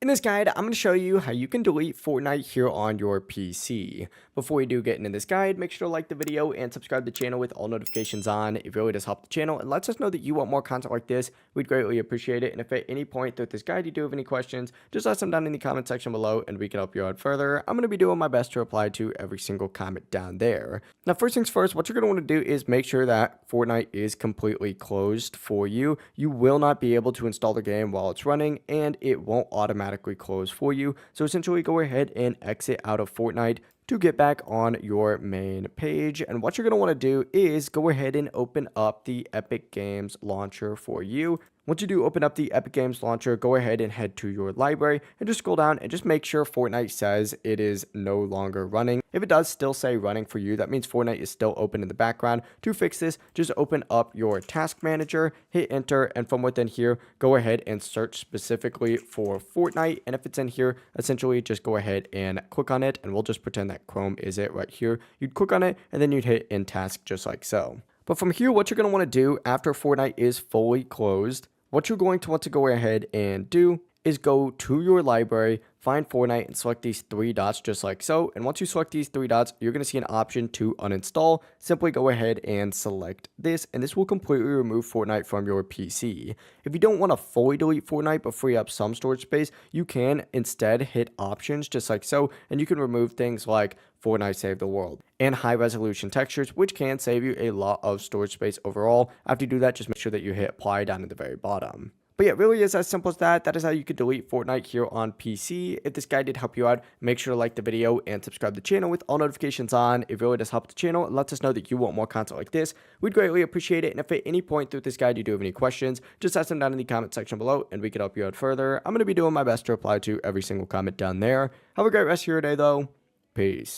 In this guide, I'm going to show you how you can delete Fortnite here on your PC. Before we do get into this guide, make sure to like the video and subscribe to the channel with all notifications on. It really does help the channel and lets us know that you want more content like this. We'd greatly appreciate it. And if at any point throughout this guide you do have any questions, just let them down in the comment section below and we can help you out further. I'm going to be doing my best to reply to every single comment down there. Now, first things first, what you're going to want to do is make sure that Fortnite is completely closed for you. You will not be able to install the game while it's running and it won't automatically close for you. So essentially go ahead and exit out of Fortnite to get back on your main page. And what you're going to want to do is go ahead and open up the Epic Games launcher for you. Once you do open up the Epic Games launcher, go ahead and head to your library and just scroll down and just make sure Fortnite says it is no longer running. If it does still say running for you, that means Fortnite is still open in the background. To fix this, just open up your task manager, hit enter, and from within here, go ahead and search specifically for Fortnite. And if it's in here, essentially just go ahead and click on it, and we'll just pretend that Chrome is it right here. You'd click on it, and then you'd hit end task just like so. But from here, what you're going to want to do after Fortnite is fully closed, what you're going to want to go ahead and do is go to your library, find Fortnite, and select these three dots just like so. And once you select these three dots, you're going to see an option to uninstall. Simply go ahead and select this, and this will completely remove Fortnite from your PC. If you don't want to fully delete Fortnite but free up some storage space, you can instead hit options just like so, and you can remove things like Fortnite Save the World and high resolution textures, which can save you a lot of storage space overall. After you do that, just make sure that you hit apply down at the very bottom. But yeah, it really is as simple as that. That is how you can delete Fortnite here on PC. If this guide did help you out, make sure to like the video and subscribe to the channel with all notifications on. It really does help the channel and lets us know that you want more content like this. We'd greatly appreciate it. And if at any point through this guide you do have any questions, just ask them down in the comment section below and we can help you out further. I'm going to be doing my best to reply to every single comment down there. Have a great rest of your day though. Peace.